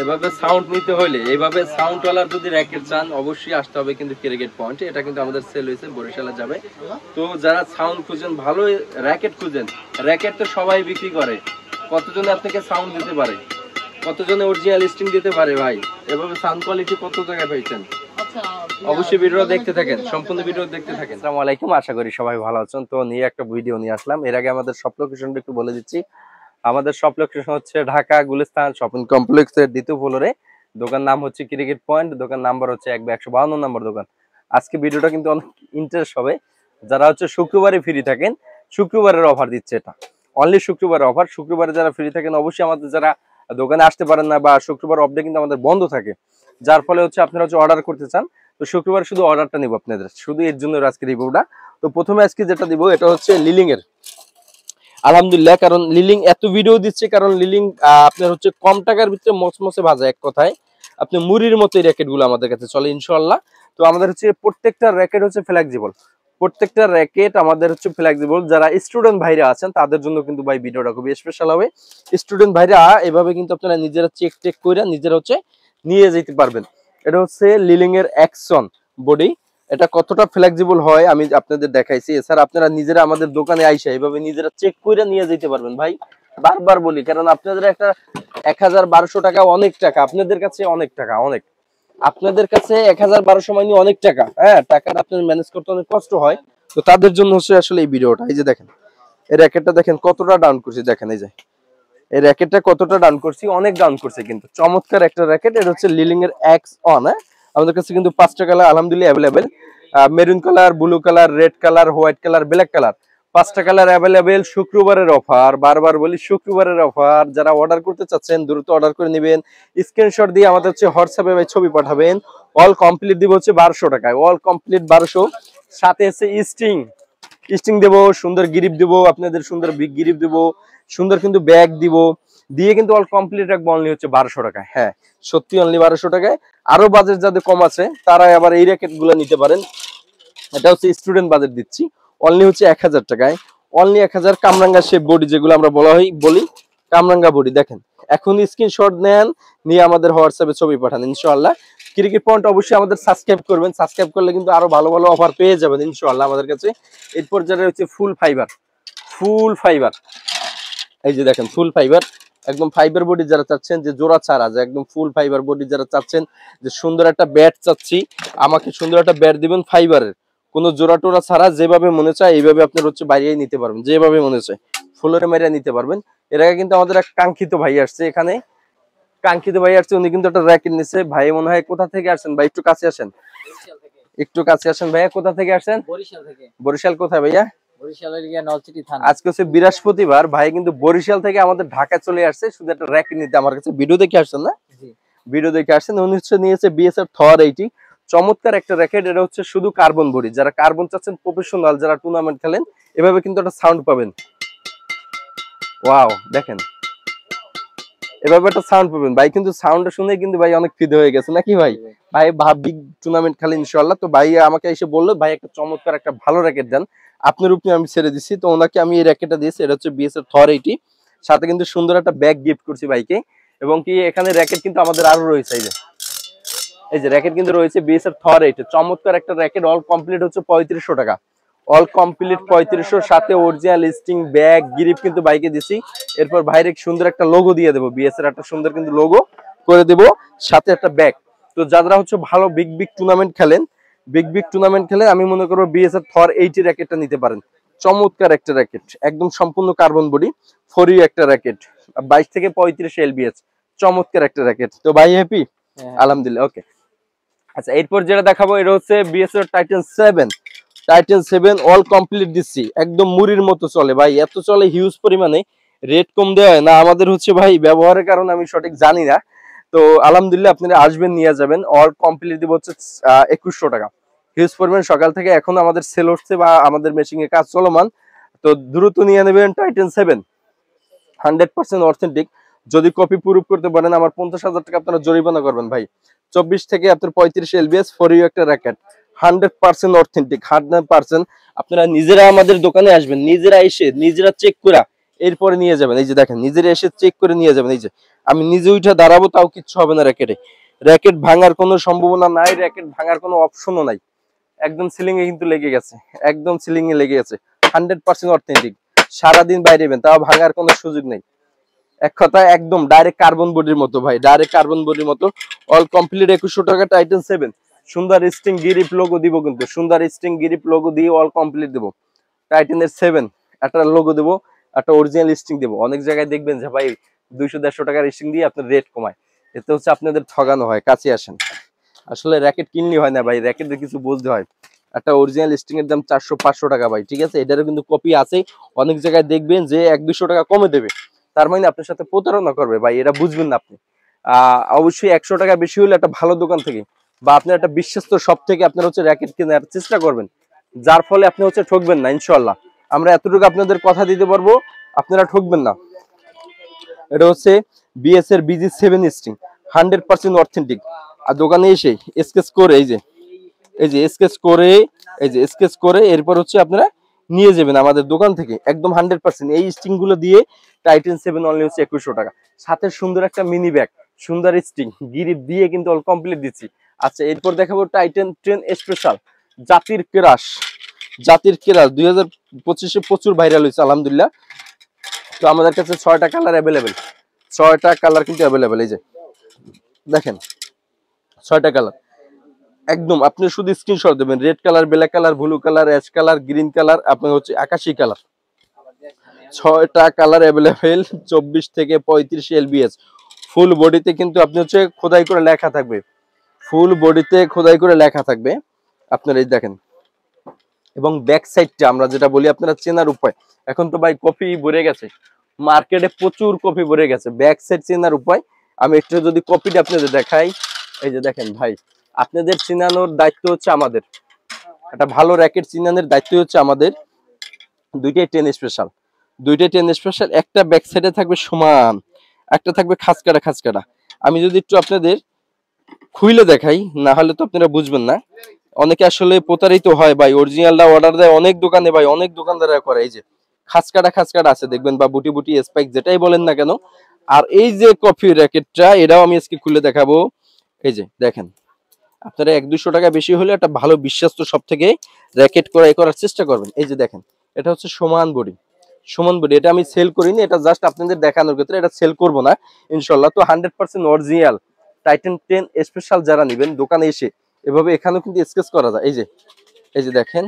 এভাবে সাউন্ড নিতে হলে এইভাবে সাউন্ড ওয়ালার যদি র্যাকেট চান অবশ্যই আসতে হবে কিন্তু ক্রিকেট পয়েন্ট। এটা কিন্তু আমাদের সেল হয়েছে, বরিশালে যাবে। তো যারা সাউন্ড খুঁজেন, ভালো র্যাকেট খুঁজেন, র্যাকেট তো সবাই বিক্রি করে, কতজনে আপনাকে সাউন্ড দিতে পারে, কতজনে অরিজিনাল স্ট্রিং দিতে পারে ভাই? এভাবে সাউন্ড কোয়ালিটি কত জায়গায় পাইছেন? অবশ্যই ভিডিও দেখতে থাকেন, সম্পূর্ণ ভিডিও দেখতে থাকেন। আসসালামু আলাইকুম, আশা করি সবাই ভালো আছেন। তো নিয়ে একটা ভিডিও নিয়ে আসলাম। এর আগে আমাদের সব লোকেশনটা একটু বলে দিচ্ছি। আমাদের সব লোকেশন হচ্ছে ঢাকা গুলিস্তান শপিং কমপ্লেক্সের দ্বিতীয় ফ্লোরে। দোকান নাম হচ্ছে ক্রিকেট পয়েন্ট, দোকান নাম্বার হচ্ছে 152 নম্বর দোকান। আজকে ভিডিওটা কিন্তু অনেক ইন্টারেস্ট হবে। যারা হচ্ছে শুক্রবারে ফ্রি থাকেন, শুক্রবারের অফার দিচ্ছে, এটা অনলি শুক্রবারের অফার। শুক্রবারে যারা ফ্রি থাকেন অবশ্যই আমাদের, যারা দোকানে আসতে পারেন না বা শুক্রবার অফ ডে কিন্তু আমাদের বন্ধ থাকে, যার ফলে হচ্ছে আপনারা হচ্ছে অর্ডার করতে চান, তো শুক্রবার শুধু অর্ডারটা নিব আপনাদের, শুধু এর জন্য আজকে রিভিউটা। তো প্রথমে আজকে যেটা দিব এটা হচ্ছে লিলিং এর, আলহামদুলিল্লাহ। কারণ লিলিং এত ভিডিও দিচ্ছে, কারণ লিলিং আপনার হচ্ছে কম টাকার ভিতরে মচমচে ভাজা, এক কথায় আপনি মুড়ির মতো এই র্যাকেট গুলো আমাদের কাছে চলে ইনশাআল্লাহ। তো আমাদের হচ্ছে প্রত্যেকটা র্যাকেট হচ্ছে ফ্লেক্সিবল, প্রত্যেকটা র্যাকেট আমাদের হচ্ছে ফ্লেক্সিবল। যারা স্টুডেন্ট ভাইরা আছেন তাদের জন্য কিন্তু ভাই ভিডিওটা খুবই স্পেশাল হবে। স্টুডেন্ট ভাইরা এভাবে কিন্তু আপনারা নিজেরা চেক টেক করে নিজেরা হচ্ছে নিয়ে যেতে পারবেন। এটা হচ্ছে লিলিং এর অ্যাকশন বডি, এটা কতটা ফ্লেক্সিবল হয় আমি আপনাদের দেখাইছি। এছাড়া আপনারা নিজেরা আমাদের দোকানে আইসা এভাবে নিজেরা চেক করে নিয়ে যেতে পারবেন ভাই। বারবার বলি, কারণ আপনাদের একটা 1000-1200 টাকা অনেক টাকা, আপনাদের কাছে অনেক টাকা, অনেক আপনাদের কাছে 1000-1200 মানে অনেক টাকা। হ্যাঁ, টাকাটা আপনাদের ম্যানেজ করতে অনেক কষ্ট হয়। তো তাদের জন্য হচ্ছে আসলে এই ভিডিওটা। এই যে দেখেন এই র্যাকেটটা দেখেন কতটা ডাউন করছি, দেখেন এই যে এই র্যাকেটটা কতটা ডাউন করছি, অনেক ডাউন করছে কিন্তু চমৎকার একটা র্যাকেট। এটা হচ্ছে লিলিং এর এক্স অন। আমাদের কাছে কিন্তু 5টা কালার আলহামদুলিল্লাহ available, maroon colour, blue colour, red colour, white colour, black colour, 5টা কালার অ্যাভেলেবেল। শুক্রবারের অফার, বারবার বলি শুক্রবারের অফার। যারা অর্ডার করতে চাচ্ছেন দ্রুত অর্ডার করে নেবেন। স্ক্রিনশট দিয়ে আমাদের হচ্ছে হোয়াটসঅ্যাপে ভাই ছবি পাঠাবেন। অল কমপ্লিট দিব হচ্ছে 1200 টাকায়, অল কমপ্লিট 1200। সাথে হচ্ছে স্টিং দেবো, সুন্দর গিরিপ দেবো আপনাদের, সুন্দর বিগ গিরিপ দেবো, সুন্দর কিন্তু ব্যাগ দিব, দিয়ে কিন্তু অল কমপ্লিট রাখবো অনলি হচ্ছে 1200 টাকায়। হ্যাঁ, সত্যি অনলি 1200 টাকায়। আরো বাজেট যাদের কম আছে তারা আবার এই র্যাকেট গুলো নিতে পারেন। এটা হচ্ছে স্টুডেন্ট বাজেট দিচ্ছি, অনলি হচ্ছে 1000 টাকায়, অনলি 1000। কামরাঙ্গা শেপ বডি যেগুলো আমরা বলি কামরাঙ্গা বডি, দেখেন এখন স্ক্রিনশট নেন, নিয়ে আমাদের হোয়াটসঅ্যাপে ছবি পাঠান ইনশাআল্লাহ। ক্রিকেট পয়েন্ট অবশ্যই আমাদের সাবস্ক্রাইব করবেন, সাবস্ক্রাইব করলে কিন্তু আরো ভালো ভালো অফার পেয়ে যাবেন ইনশাআল্লাহ আমাদের কাছে। এরপর যারা হচ্ছে ফুল ফাইবার, এই যে দেখেন ফুল ফাইবার, একদম ফাইবার বডি যারা চাচ্ছেন, যে জোড়া ছাড়া, যে একদম ফুল ফাইবার বডি যারা চাচ্ছেন, যে সুন্দর একটা ব্যাট চাচ্ছি, আমাকে সুন্দর একটা ব্যাট দিবেন ফাইবারের, কোনো জোড়া টোড়া ছাড়া, যেভাবে মনে চায় এইভাবে আপনার হচ্ছে বাইরে নিতে পারবেন, যেভাবে মনে চায় ফুলের মেরে নিতে পারবেন। এর আগে কিন্তু আমাদের এক কাঙ্ক্ষিত ভাই আসছে এখানে, উনি কিন্তু একটা র্যাকেট নিচ্ছে। ভাই মনে হয় কোথা থেকে আসছেন ভাই? একটু কাছে আসেন, একটু কাছে আসেন ভাইয়া। কোথা থেকে আসছেন? বরিশাল থেকে। বরিশাল কোথায় ভাইয়া? আজকে হচ্ছে বৃহস্পতিবার, ভাই কিন্তু বরিশাল থেকে আমাদের ঢাকায় চলে আসছে শুধু একটা র্যাকেট নিতে। আমার কাছে ভিডিও দেখে আসছেন না? ভিডিও দেখে আসছেন। উনি হচ্ছে নিয়েছে বিএসআর থর 80, চমৎকার একটা র্যাকেট। এটা হচ্ছে শুধু কার্বন বডি, যারা কার্বন চাচ্ছেন প্রফেশনাল, যারা টুর্নামেন্ট খেলেন, এভাবে কিন্তু একটা সাউন্ড পাবেন। ওয়াও, দেখেন এভাবে একটা সাউন্ড পাবেন ভাই, কিন্তু সাউন্ডটা শুনে কিন্তু ভাই অনেক ফিদে হয়ে গেছে নাকি ভাই? ভাই বিগ টুর্নামেন্ট খেলে ইনশাআল্লাহ। তো ভাই আমাকে এসে বললো ভাই একটা চমৎকার একটা ভালো র্যাকেট দেন, আপনার উপরে আমি ছেড়ে দিচ্ছি। তো ওনাকে আমি এই র্যাকেটটা দিয়েছি, এটা হচ্ছে বিএসআর থর 80, সাথে কিন্তু সুন্দর একটা ব্যাগ গিফট করছি ভাইকে। এবং কি এখানে র্যাকেট কিন্তু আমাদের আরো রয়েছে, এই যে র্যাকেট কিন্তু রয়েছে বিএসআর থর 80, চমৎকার একটা র্যাকেট। অল কমপ্লিট হচ্ছে 3500 টাকা, অল কমপ্লিট 3500, সাথে অরিজিনাল স্টিং ব্যাগ গিরিপ কিন্তু বাইকে দিছি। এরপর বাইরে সুন্দর একটা লোগো দিয়ে দেবো, বিএসআর একটা সুন্দর কিন্তু লোগো করে দেবো, সাথে একটা ব্যাগ। তো যারা হচ্ছে ভালো বিগ টুর্নামেন্ট খেলেন, আমি মনে করবো বিএসআর থর 80 র্যাকেটটা নিতে পারেন। চমৎকার একটা র্যাকেট, একদম সম্পূর্ণ কার্বন বডি, 4U একটা র্যাকেট, 22 থেকে 35 এলবিএস, চমৎকার একটা র্যাকেট। তো ভাই হ্যাপি? আলহামদুলিল্লাহ। ওকে, আচ্ছা এরপর যেটা দেখাবো এটা হচ্ছে বিএসআর টাইটান 7 অল কমপ্লিট দিচ্ছি, একদম মুড়ির মতো চলে ভাই, এত চলে হিউজ পরিমাণে। রেট কম দেওয়া হয় না আমাদের হচ্ছে ভাই, ব্যবহারের কারণে আমি সঠিক জানি না। তো আলহামদুলিল্লাহ আপনারা আসবেন, নিয়ে যাবেন। অল কমপ্লিট দিব হচ্ছে 2100 টাকা, হিউজ পরিমাণ। সকাল থেকে এখন আমাদের সেল হচ্ছে বা আমাদের মেশিং এর কাজ চলমান, তো দ্রুত নিয়ে নেবেন। টাইটান 7 100% অথেন্টিক, যদি কপি প্রুফ করতে পারেন আমার 50,000 টাকা আপনারা জরিমানা করবেন ভাই। 24 থেকে আপনার 35 এলবিএস 4U একটা র্যাকেট, 100% অথেন্টিক, 100%। আপনারা নিজেরা আমাদের দোকানে আসবেন, নিজেরা এসে নিজেরা চেক করে এরপরে নিয়ে যাবেন। এই যে দেখেন, নিজের এসে চেক করে নিয়ে যাবেন। এই যে আমি নিজে উঠে দাঁড়াবো, তাও কিচ্ছু হবে না র্যাকেটে। র্যাকেট ভাঙার কোনো সম্ভাবনা নাই, র্যাকেট ভাঙার কোনো অপশনও নাই। একদম সিলিং এ কিন্তু লেগে গেছে, একদম সিলিং এ লেগে গেছে, 100% অথেন্টিক। সারাদিন বাইরে তাও ভাঙার কোনো সুযোগ নেই। এক কথায় একদম ডাইরেক্ট কার্বন বডির মতো ভাই, ডাইরেক্ট কার্বন বডির মতো। অল কমপ্লিট 2100 টাকা টাইটান 7। সুন্দর স্টিং গিরিপ লোগো দিব, কিন্তু সুন্দর স্টিং গিরিপ লোগো দিয়ে অল কমপ্লিট দেবো। টাইটানের 7 একটা লোগো দেবো, একটা অরিজিনাল স্টিং দেবো। অনেক জায়গায় দেখবেন যে ভাই 200-150 টাকার স্টিং দিয়ে আপনার রেট কমায়, এতে হচ্ছে আপনাদের ঠগানো হয়। কাছে আসেন, আসলে র্যাকেট কিনলে হয় না ভাই, র্যাকেটের কিছু বুঝতে হয়। একটা অরিজিনাল স্টিং এর দাম 400-500 টাকা ভাই, ঠিক আছে? এটারও কিন্তু কপি আছে। অনেক জায়গায় দেখবেন যে 100-200 টাকা কমে দেবে, তার মানে আপনার সাথে প্রতারণা করবে ভাই, এটা বুঝবেন না আপনি। অবশ্যই 100 টাকা বেশি হলে একটা ভালো দোকান থেকে বা আপনার একটা বিশ্বস্ত শপ থেকে আপনার হচ্ছে র্যাকেট কেনার চেষ্টা করবেন, যার ফলে আপনি হচ্ছে ঠকবেন না ইনশাআল্লাহ। আমরা এতটুকু আপনাদের কথা দিতে পারবো, আপনারা ঠকবেন না। এটা হচ্ছে বিএস এর BG7 স্টিং, 100% অথেন্টিক। আর দোকানে এসে স্কেচ করে, এই যে স্কেচ করে, এই যে স্কেচ করে এরপর হচ্ছে আপনারা নিয়ে যাবেন আমাদের দোকান থেকে একদম 100%। এই স্টিং গুলো দিয়ে টাইটান 7 অনলি হচ্ছে 2100 টাকা। সাথে সুন্দর একটা মিনি ব্যাগ, সুন্দর স্টিং গিরিপ দিয়ে কিন্তু অল কমপ্লিট দিচ্ছি। আচ্ছা, এরপর দেখাবো টাইটান 10 স্পেশাল জাতির ক্রাশ। জাতির ক্রাশ 2025-এ প্রচুর ভাইরাল হয়েছে আলহামদুলিল্লাহ। তো আমাদের কাছে 6টা কালার অ্যাভেলেবেল, 6টা কালার কিন্তু অ্যাভেলেবেল। এই যে দেখেন 6টা কালার একদম, আপনি শুধু স্ক্রিনশট দেবেন। Red colour, black colour, blue colour, ash colour, green colour, আপনার হচ্ছে আকাশি কালার। 6টা কালার অ্যাভেলেবেল, 24 থেকে 35 LBS। ফুল বডিতে কিন্তু আপনি হচ্ছে খোদাই করে লেখা থাকবে, ফুল বডিতে খোদাই করে লেখা থাকবে আপনার। এই দেখেন, এবং ব্যাক সাইডটা আমরা যেটা বলি আপনারা চেনার উপায়। এখন তো ভাই কপি ভরে গেছে মার্কেটে, প্রচুর কপি ভরে গেছে। ব্যাক সাইড চেনার উপায় আমি একটু যদি কপিটা আপনাদের দেখাই। এই যে দেখেন ভাই, আপনাদের চিনানোর দায়িত্ব হচ্ছে আমাদের, একটা ভালো র্যাকেট চিনানোর দায়িত্ব হচ্ছে আমাদের। দুইটাই 10 স্পেশাল, দুইটাই 10 স্পেশাল। একটা ব্যাক সাইডে থাকবে সমান, একটা থাকবে খাঁচকাটা খাঁচকাটা। আমি যদি একটু আপনাদের খুইলে দেখাই, না হলে তো আপনারা বুঝবেন না। অনেকে আসলে প্রতারিত হয় ভাই, অরিজিনালটা অর্ডার দেয় অনেক দোকানে ভাই, অনেক দোকানদাররা করে। এই যে খাঁচকাটা খাঁচকাটা আছে দেখবেন, বা বুটি বুটি স্পাইক যেটাই বলেন না কেন। আর এই যে কফি র্যাকেটটা, এটাও আমি আজকে খুলে দেখাবো। এই যে দেখেন, আপনারা 100-200 টাকা বেশি হলে একটা ভালো বিশ্বস্ত সব থেকে র্যাকেট করার চেষ্টা করবেন। এই যে দেখেন, এটা হচ্ছে সমান বডি, সমান বডি। এটা আমি সেল করিনি, এটা জাস্ট আপনাদের দেখানোর ক্ষেত্রে, এটা সেল করব না ইনশাআল্লাহ। তো 100% অরিজিনাল টাইটান 10 স্পেশাল যারা নেবেন দোকানে এসে এভাবে, এখানেও কিন্তু স্কেচ করা যায়। এই যে দেখেন,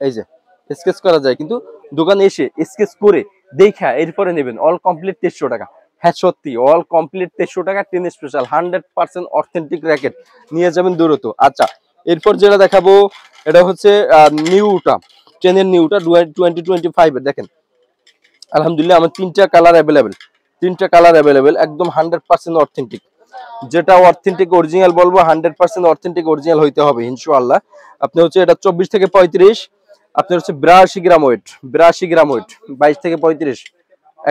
এই যে স্কেচ করা যায়, কিন্তু দোকানে এসে স্কেচ করে দেখা এরপরে নেবেন। অল কমপ্লিট 2300 টাকা। হ্যাঁ সত্যি, অল কমপ্লিট 2300 টাকা 10 স্পেশাল 100% অথেন্টিক র্যাকেট নিয়ে যাবেন দূরত্ব। আচ্ছা, এরপর যেটা দেখাবো এটা হচ্ছে নিউটা, 10 এর নিউটা 2025 এর। দেখেন আলহামদুলিল্লাহ আমার 3টা কালার অ্যাভেলেবেল, 3টা কালার অ্যাভেলেবেল, একদম 100% অথেন্টিক। যেটা অথেন্টিক অরিজিনাল বলবো 100% অথেন্টিক অরিজিনাল হইতে হবে ইনশাআল্লাহ। আপনি হচ্ছে এটা 24 থেকে 35, আপনার হচ্ছে 82 গ্রাম ওয়েট, 82 গ্রাম ওয়েট, 22 থেকে 35,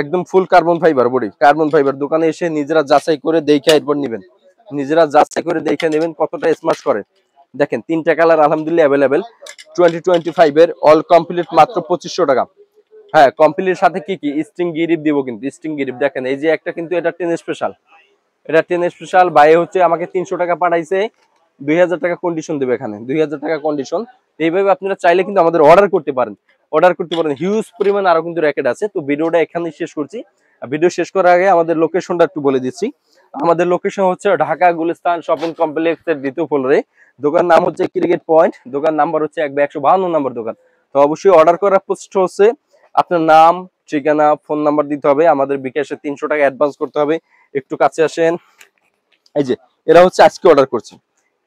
একদম ফুল carbon fibre body, carbon fibre. দোকানে এসে নিজেরা যাচাই করে দেখে এরপর নেবেন, নিজেরা যাচাই করে দেখে নেবেন কতটা স্মার্ট করে। দেখেন 3টা কালার আলহামদুলিল্লাহ অ্যাভেলেবেল। 2025 এর অল কমপ্লিট মাত্র 2500 টাকা। হ্যাঁ, কমপ্লিটের সাথে কি কি স্ট্রিং গিরিপ দিব, কিন্তু স্ট্রিং গিরিপ দেখেন এই যে একটা, কিন্তু এটা 10 স্পেশাল, এটা 10 স্পেশাল। ভাই হচ্ছে আমাকে 300 টাকা পাঠাইছে, 2000 টাকা কন্ডিশন দেবে এখানে, 2000 টাকা কন্ডিশন। এইভাবে আপনারা চাইলে কিন্তু আমাদের অর্ডার করতে পারেন, অর্ডার করতে পারেন। হিউজ পরিমাণ আরো কিন্তু র্যাকেট আছে। তো ভিডিওটা এখানেই শেষ করছি। ভিডিও শেষ করার আগে আমাদের লোকেশনটা একটু বলে দিচ্ছি। আমাদের লোকেশন হচ্ছে ঢাকা গুলিস্তান শপিং কমপ্লেক্সের 2য় ফ্লোরে। দোকান নাম হচ্ছে ক্রিকেট পয়েন্ট, দোকান নাম্বার হচ্ছে 152 নম্বর দোকান। তো অবশ্যই অর্ডার করার প্রসেস হচ্ছে আপনার নাম, ঠিকানা, ফোন নাম্বার দিতে হবে। আমাদের বিকাশে 300 টাকা অ্যাডভান্স করতে হবে। একটু কাছে আসেন। এই যে এরা হচ্ছে আজকে অর্ডার করছে,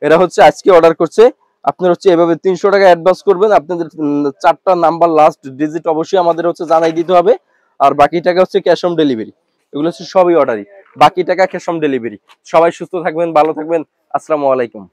এরা হচ্ছে আজকে অর্ডার করছে। আপনার হচ্ছে এভাবে 300 টাকা অ্যাডভান্স করবেন। আপনাদের 4টা নাম্বার লাস্ট ডিজিট অবশ্যই আমাদের হচ্ছে জানাই দিতে হবে। আর বাকি টাকা হচ্ছে ক্যাশ অন ডেলিভারি। এগুলো হচ্ছে সবই অর্ডারই, বাকি টাকা ক্যাশ অন ডেলিভারি। সবাই সুস্থ থাকবেন, ভালো থাকবেন। আসসালামু আলাইকুম।